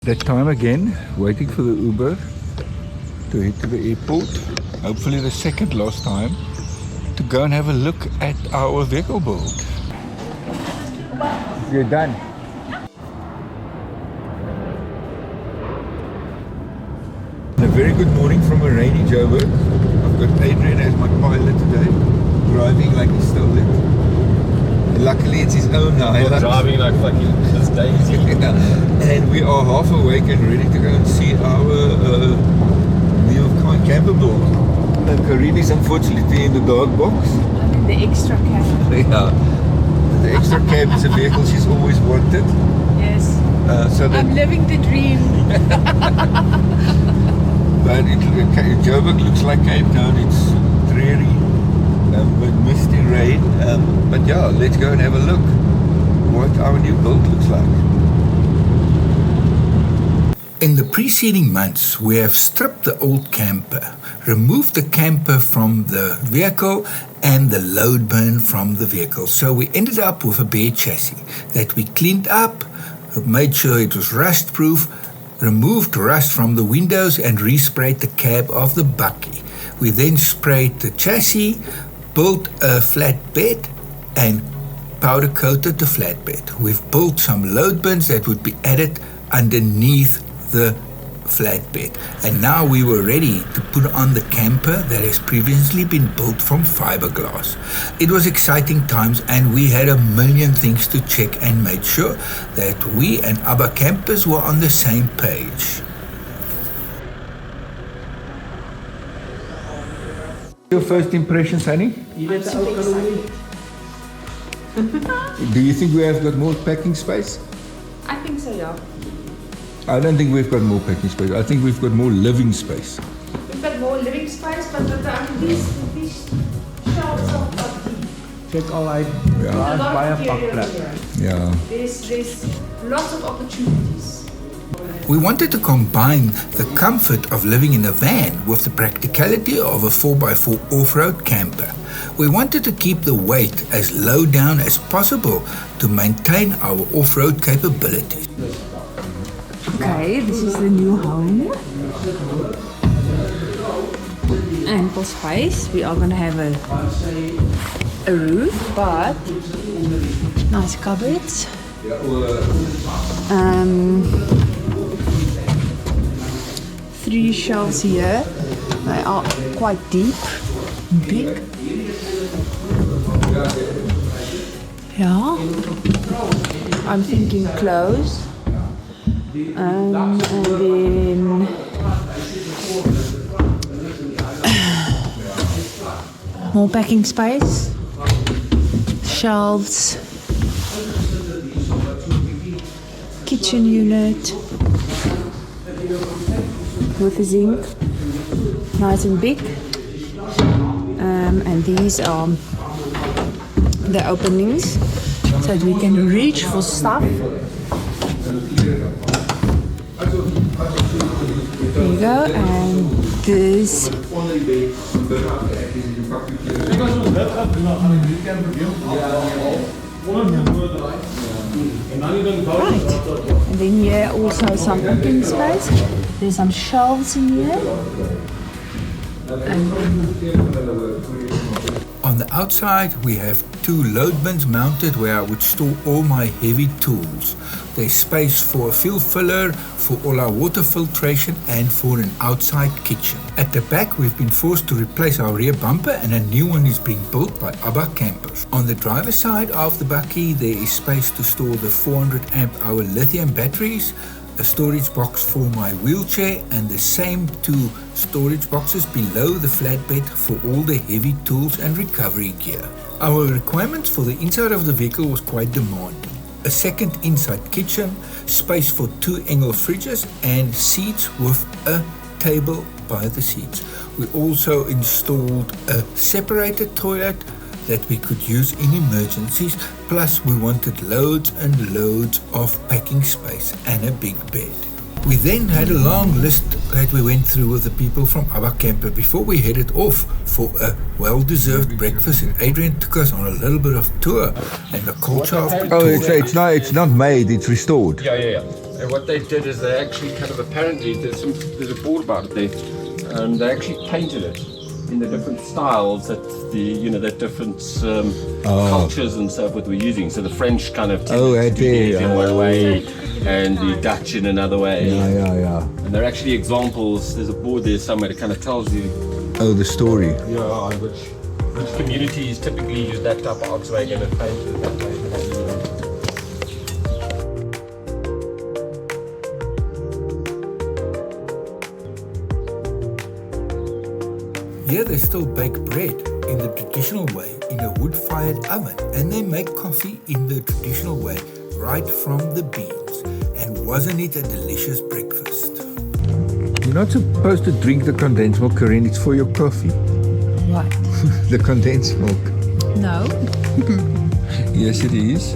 That time again, waiting for the Uber to head to the airport. Hopefully the second last time to go and have a look at our vehicle build. You're done. A very good morning from a rainy Joburg. I've got Adrian as my pilot today, driving like he stole it. Luckily it's his own Hilux. Driving like fucking this daisy. And we are half awake and ready to go and see our new camper build. Kareen is unfortunately in the dark box. I'm in the extra cab. Yeah. The extra cab is a vehicle she's always wanted. Yes. So that, I'm living the dream. but Joburg looks like Cape Town. It's dreary. With misty rain, but yeah, let's go and have a look what our new build looks like. In the preceding months, we have stripped the old camper, removed the camper from the vehicle and the load bin from the vehicle. So we ended up with a bare chassis that we cleaned up, made sure it was rust proof, removed rust from the windows and resprayed the cab of the bakkie. We then sprayed the chassis, built a flatbed and powder coated the flatbed. We've built some load bins that would be added underneath the flatbed. And now we were ready to put on the camper that has previously been built from fiberglass. It was exciting times and we had a million things to check and made sure that we and Abba Campers were on the same page. Your first impressions, honey? I'm super excited. Do you think we have got more packing space? I think so, yeah. I don't think we've got more packing space. I think we've got more living space. We've got more living space, but these shelves are deep. Check all uit. There's a lot Baie of material pakplek. here. Yeah. There's lots of opportunities. We wanted to combine the comfort of living in a van with the practicality of a 4x4 off-road camper. We wanted to keep the weight as low down as possible to maintain our off-road capabilities. Okay, this is the new home. Ample space. We are going to have a roof, but nice cupboards. 3 shelves here. They are quite deep, big. Yeah, I'm thinking clothes. And then more packing space, shelves, kitchen unit with a zinc, nice and big. And these are the openings so that we can reach for stuff. There you go, and this. Right, and then here also some open space. There's some shelves in here. On the outside, we have 2 load bins mounted where I would store all my heavy tools. There's space for a fuel filler, for all our water filtration and for an outside kitchen. At the back, we've been forced to replace our rear bumper and a new one is being built by Abba Campers. On the driver's side of the bakkie, there is space to store the 400 amp hour lithium batteries, a storage box for my wheelchair and the same 2 storage boxes below the flatbed for all the heavy tools and recovery gear. Our requirements for the inside of the vehicle was quite demanding. A second inside kitchen, space for 2 Engel fridges and seats with a table by the seats. We also installed a separated toilet that we could use in emergencies, plus we wanted loads and loads of packing space and a big bed. We then had a long list that we went through with the people from Abba Camper before we headed off for a well-deserved breakfast, and Adrian took us on a little bit of tour and the culture of Pretoria. Oh, it's not made, it's restored. Yeah. And what they did is they actually kind of apparently there's a board about it there, and they actually painted it in the different styles that that different cultures and so forth were using. So the French kind of tended to do theirs in one way, and the Dutch in another way. Yeah. And there are actually examples. There's a board there somewhere that kind of tells you. Oh, the story. Yeah, which communities typically use that type of Volkswagen and paint it that way. Here they still bake bread in the traditional way in a wood-fired oven, and they make coffee in the traditional way right from the beans. And wasn't it a delicious breakfast? You're not supposed to drink the condensed milk, Kareen. It's for your coffee. What? The condensed milk. No. Yes, it is.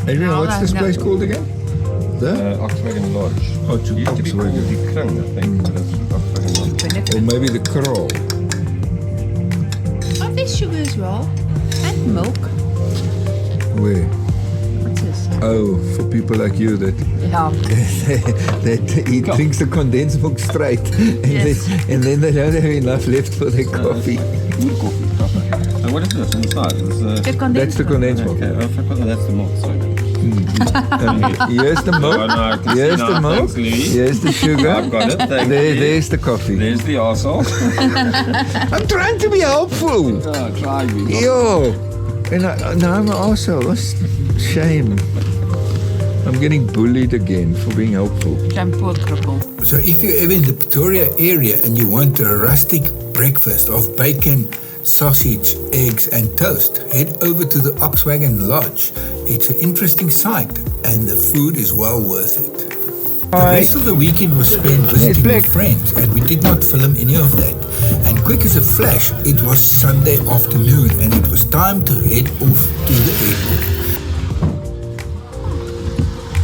Adrian, what's this place called again? The Volkswagen Lodge. Oh, it's Used to be called Volkswagen. the Krung, I think. But it's Volkswagen Lodge. Or maybe the Kroll. Oh, there's sugar as well. And milk. Where? What's this? Oh, for people like you that Yeah. that he drinks the condensed milk straight, and, Yes. then they don't have enough left for their coffee. Good coffee. And what is this on the side? The condensed That's the milk. condensed milk. Okay, I forgot that's the milk. Sorry. Here's the milk. Oh, no, I can see Here's now. the milk. Thanks, Louis. Here's the sugar. I've got it. Thank you. There's the coffee. There's the arsehole. I'm trying to be helpful. Oh, try me. Yo, and now I'm also shame. I'm getting bullied again for being helpful. Poor cripple. So if you're ever in the Pretoria area and you want a rustic breakfast of bacon, sausage, eggs and toast, head over to the Volkswagen Lodge. It's an interesting site and the food is well worth it. The rest of the weekend was spent visiting with friends and we did not film any of that. And quick as a flash, it was Sunday afternoon and it was time to head off to the airport.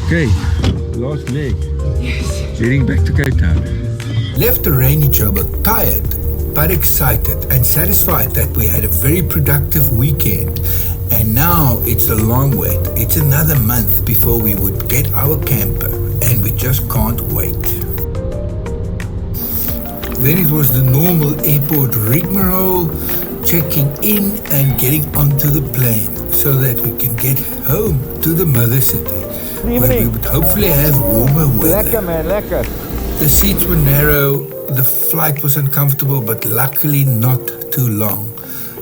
Okay, last leg. Yes. Heading back to Cape Town. Left the rainy Joburg tired, but excited and satisfied that we had a very productive weekend. And now it's a long wait. It's another month before we would get our camper, and we just can't wait. Then it was the normal airport rigmarole, checking in and getting onto the plane so that we can get home to the mother city, where we would hopefully have warmer weather. Lekker man, lekker. The seats were narrow, the flight was uncomfortable, but luckily not too long.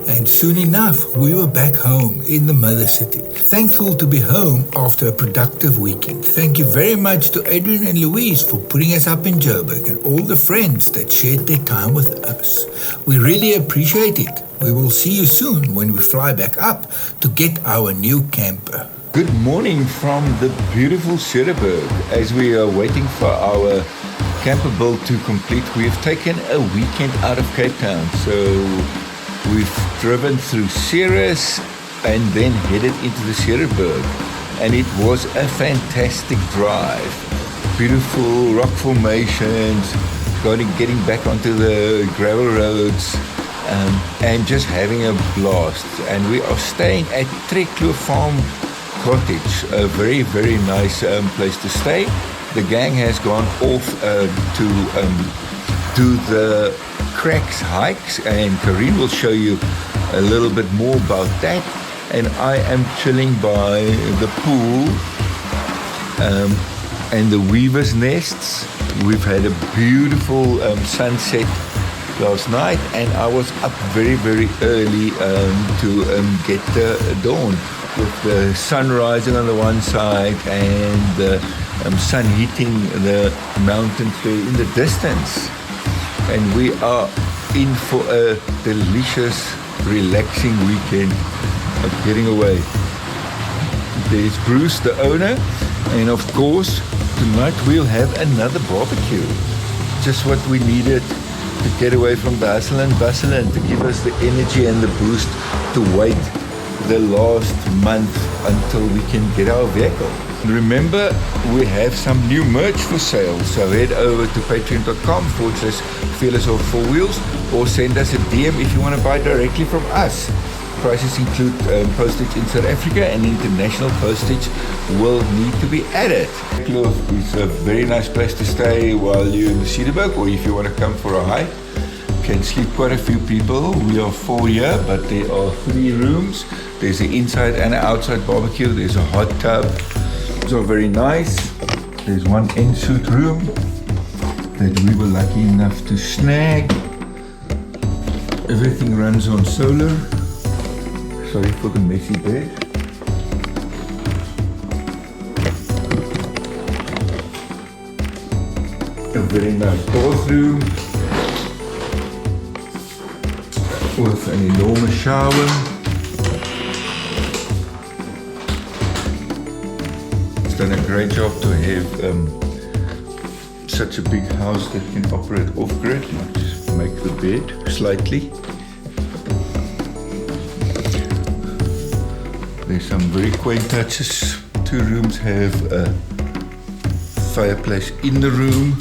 And soon enough, we were back home in the mother city. Thankful to be home after a productive weekend. Thank you very much to Adrian and Louise for putting us up in Joburg and all the friends that shared their time with us. We really appreciate it. We will see you soon when we fly back up to get our new camper. Good morning from the beautiful Cederberg. As we are waiting for our camper build to complete, we have taken a weekend out of Cape Town. So we've driven through Ceres and then headed into the Cederberg. And it was a fantastic drive. Beautiful rock formations, getting back onto the gravel roads, and just having a blast. And we are staying at Trekkloof Farm Cottage, a very, very nice place to stay. The gang has gone off to do the cracks hikes, and Kareen will show you a little bit more about that. And I am chilling by the pool and the weaver's nests. We've had a beautiful sunset last night, and I was up very, very early to get the dawn, with the sun rising on the one side and the sun hitting the mountains there in the distance. And we are in for a delicious, relaxing weekend of getting away. There's Bruce, the owner, and of course, tonight we'll have another barbecue. Just what we needed to get away from the hustle and bustle and to give us the energy and the boost to wait the last month until we can get our vehicle. Remember, we have some new merch for sale, so head over to patreon.com/Fearless of Four Wheels or send us a DM if you want to buy directly from us. prices include postage in South Africa, and international postage will need to be added. Kloof is a very nice place to stay while you're in Cederberg, or if you want to come for a hike. Can sleep quite a few people. We are 4 here, but there are 3 rooms. There's an inside and an outside barbecue. There's a hot tub. Those are very nice. There's one en-suite room that we were lucky enough to snag. Everything runs on solar. Sorry for the messy bed. A very nice bathroom with an enormous shower. It's done a great job to have such a big house that can operate off-grid. Just make the bed slightly. There's some very quaint touches. 2 rooms have a fireplace in the room,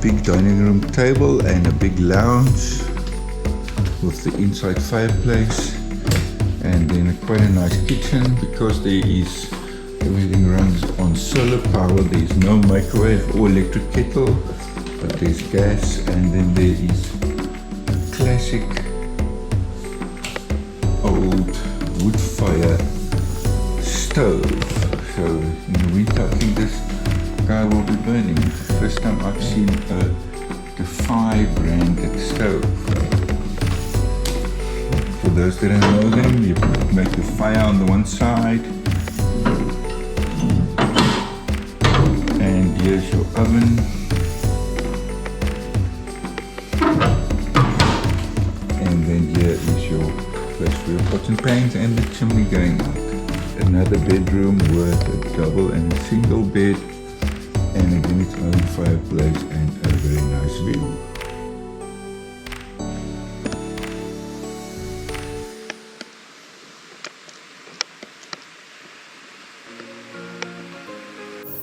big dining room table and a big lounge with the inside fireplace, and then quite a nice kitchen. Because everything runs on solar power. There's no microwave or electric kettle, but there's gas, and then there is a classic old wood fire stove. So we think this guy will be burning. It's the first time I've seen a Defy branded stove. For those that don't know them, you make the fire on the one side, and here's your oven, and then here is your place for your pots and pans and the chimney going out. Another bedroom with a double and a single bed, and again its own fireplace and a very nice view.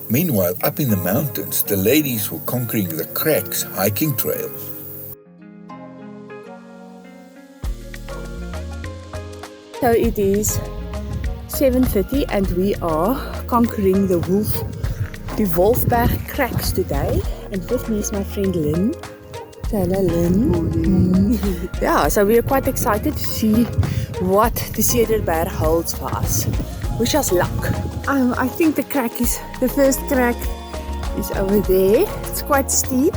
Meanwhile, up in the mountains, the ladies were conquering the Cracks hiking trail. So it is 7:30 and we are conquering the Wolfberg Cracks today. And with me is my friend Lynn. Hello Lynn. Yeah, so we are quite excited to see what the Cederberg holds for us. Wish us luck. I think the first crack is over there. It's quite steep,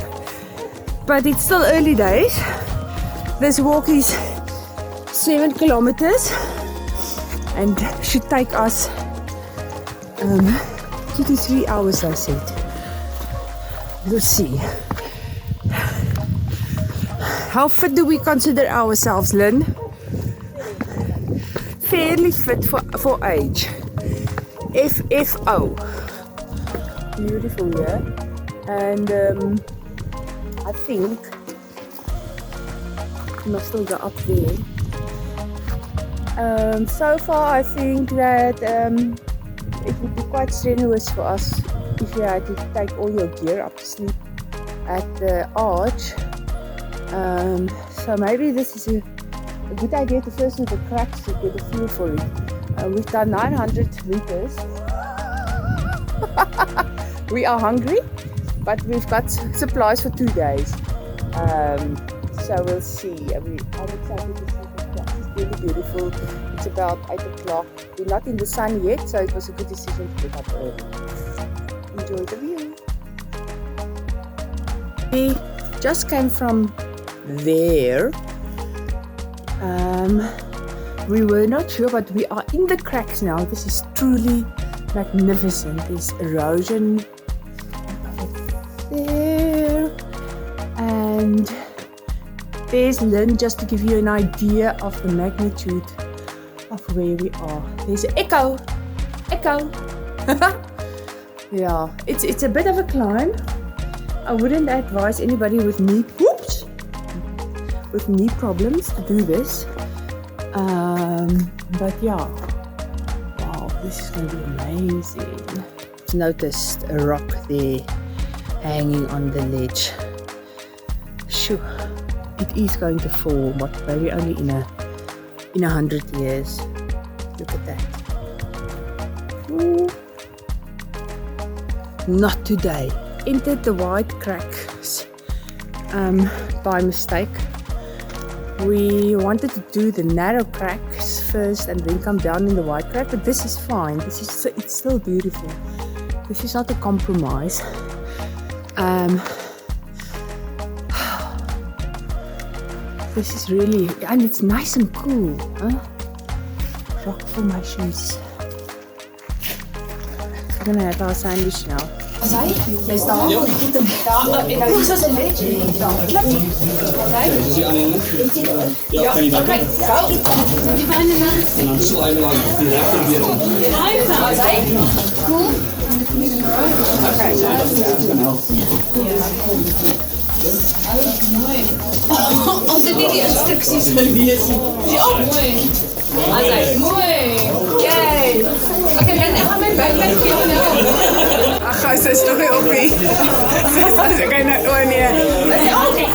but it's still early days. This walk is 7 kilometers and should take us 2 to 3 hours, I said. We'll see. How fit do we consider ourselves, Lynn? Fairly fit for age. FFO. Beautiful, yeah. And I think we must still go up there. So far, I think that it would be quite strenuous for us if you had to take all your gear up to sleep at the arch. So maybe this is a good idea to first do the cracks to get a feel for it. We've done 900 meters. We are hungry, but we've got supplies for 2 days. So we'll see. I'm excited to see the cracks. It's really beautiful. It's about 8 o'clock. We're not in the sun yet, so it was a good decision to get up early. Enjoy the view. We just came from there. We were not sure, but we are in the cracks now. This is truly magnificent. There's erosion there, and there's Lynn, just to give you an idea of the magnitude of where we are. There's an echo. Yeah, it's a bit of a climb. I wouldn't advise anybody with knee problems to do this. But yeah, wow, this is going to be amazing. I've noticed a rock there hanging on the ledge. Sure, it is going to fall, but maybe only in a in 100 years. Look at that. Ooh. Not today. Entered the wide cracks by mistake. We wanted to do the narrow cracks first and then come down in the wide crack, but this is fine. It's still beautiful. This is not a compromise. This is really, and it's nice and cool, huh? Rock formations. We're gonna have our sandwich now. Jy's daar. Ja. En dan is een beetje. Ja, kan je dat? Oké, go. Die fijne mensen. En dan zo even lang direct weer. Cool. Als dit niet die instructies gelezen. Ja, mooi. Mooi. Kijk. Oké, dan gaan we backpack filmen. Ach, ze is nog heel oppie. Ze kan je oh nee.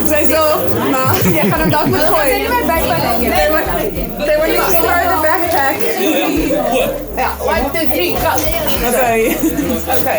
Zij zo, maar je gaat hem dan goed gooien. Zijn jullie mijn backpack? They were not start the backpack. Ja, 1, 2, 3, go. Oké. Oké.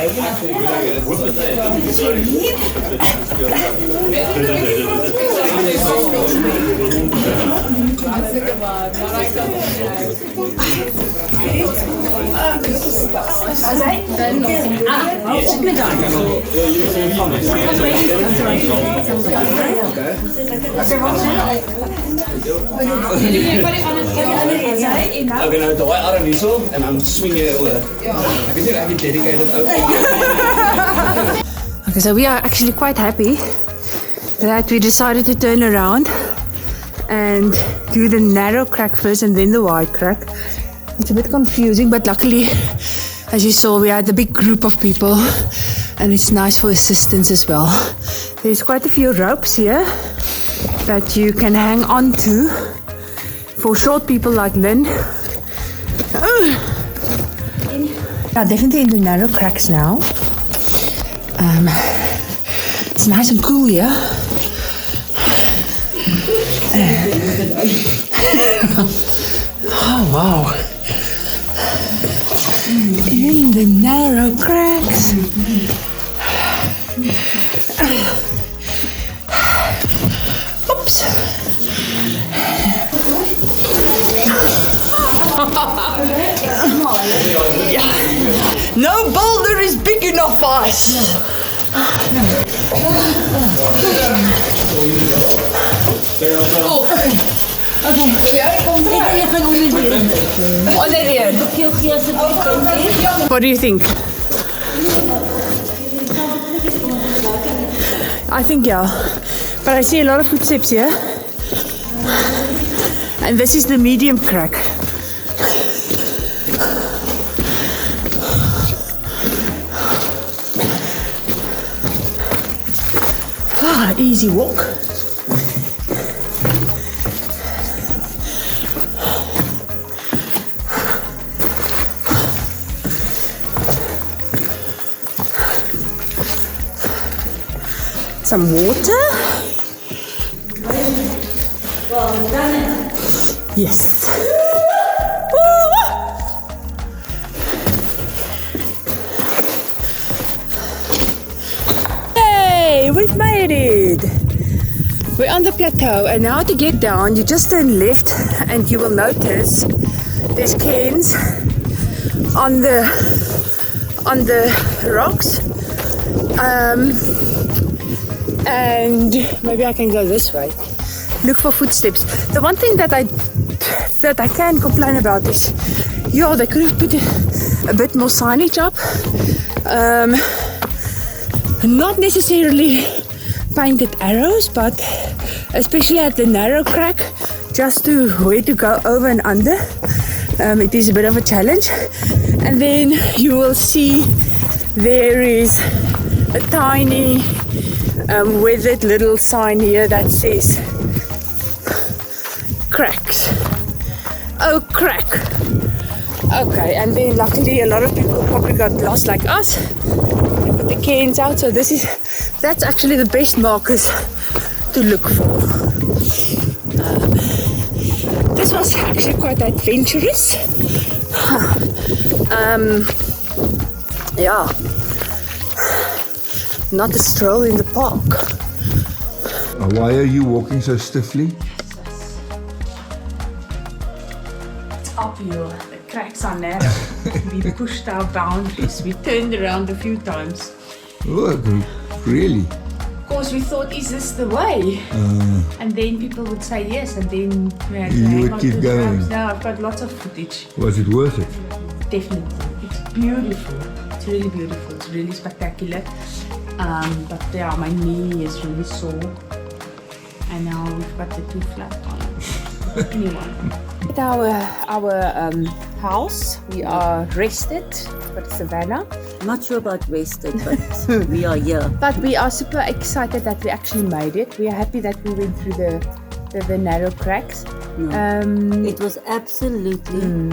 Oké, nou daai arm hierso en dan swing jy oor. Ek weet nie of jy dedicated out. Okay, so we are actually quite happy that we decided to turn around and do the narrow crack first and then the wide crack. It's a bit confusing, but luckily, as you saw, we had a big group of people and it's nice for assistance as well. There's quite a few ropes here that you can hang on to for short people like Lynn. Yeah, definitely in the narrow cracks now. It's nice and cool here. Oh wow. In the narrow cracks. Oops. Yeah. No boulder is big enough for us. What do you think? I think yeah, but I see a lot of footsteps here, and this is the medium crack. Ah, easy walk. Some water. Yes. Hey, we've made it. We're on the plateau, and now to get down, you just turn left, and you will notice there's cairns on the rocks. And maybe I can go this way. Look for footsteps. The one thing that I can complain about is, yeah, they could have put a bit more signage up. Not necessarily painted arrows, but especially at the narrow crack, just to where to go over and under. It is a bit of a challenge. And then you will see there is a tiny weathered little sign here that says cracks. Oh, crack. Okay, and then luckily a lot of people probably got lost like us. They put the cairns out, so that's actually the best markers to look for. This was actually quite adventurous. Yeah. Not a stroll in the park. Why are you walking so stiffly? It's uphill. The cracks are narrow. We pushed our boundaries. We turned around a few times. Oh, really? Of course, we thought, is this the way? And then people would say yes, and then we had to You hang would on keep to the going. ropes. No, I've got lots of footage. Was it worth it? Definitely. It's beautiful. It's really beautiful. It's really spectacular. But yeah, my knee is really sore. And now we've got the 2 flat on. Anyway. At our house, we are rested. But Savannah. Not sure about wasted, but we are here. But we are super excited that we actually made it. We are happy that we went through the narrow cracks. No. It was absolutely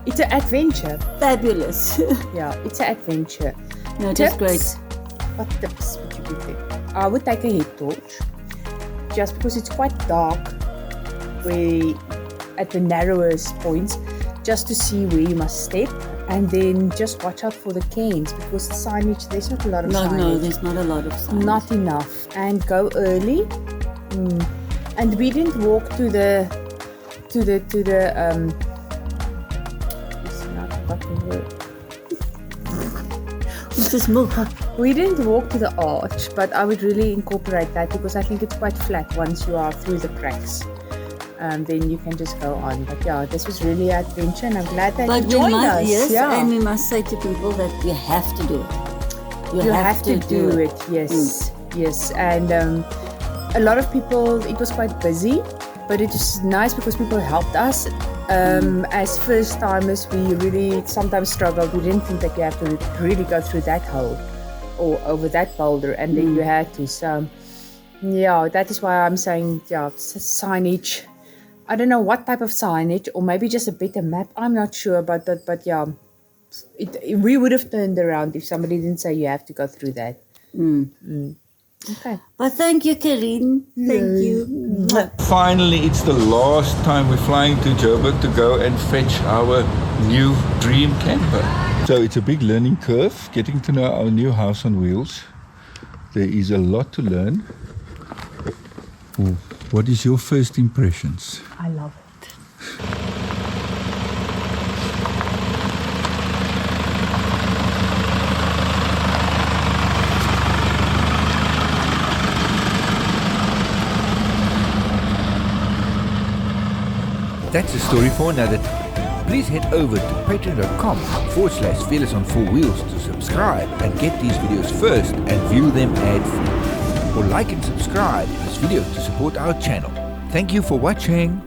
It's an adventure. fabulous. Yeah, it's an adventure. No, it was great. What tips would you give them? I would take a head torch, just because it's quite dark at the narrowest points, just to see where you must step, and then just watch out for the canes, because the signage, there's not a lot of signage. No, there's not a lot of signage. Not enough. And go early. And we didn't walk to the we didn't walk to the arch, but I would really incorporate that, because I think it's quite flat once you are through the cracks. Then you can just go on. But yeah, this was really an adventure, and I'm glad that you joined us. Yes, yeah. and we must say to people that you have to do it. You have to do it. Yes, yes. And a lot of people, it was quite busy, but it was nice because people helped us. As first timers, we really sometimes struggled. We didn't think that you have to really go through that hole or over that boulder, and then you had to. So yeah, that is why I'm saying, yeah, signage. I don't know what type of signage, or maybe just a better map. I'm not sure, but yeah, we would have turned around if somebody didn't say you have to go through that. Okay. But thank you, Kareen. Thank you. Finally, it's the last time we're flying to Joburg to go and fetch our new dream camper. So it's a big learning curve, getting to know our new house on wheels. There is a lot to learn. What is your first impressions? I love it. That's a story for another time. Please head over to patreon.com/Fearless on 4 Wheels to subscribe and get these videos first and view them ad-free. Or like and subscribe this video to support our channel. Thank you for watching.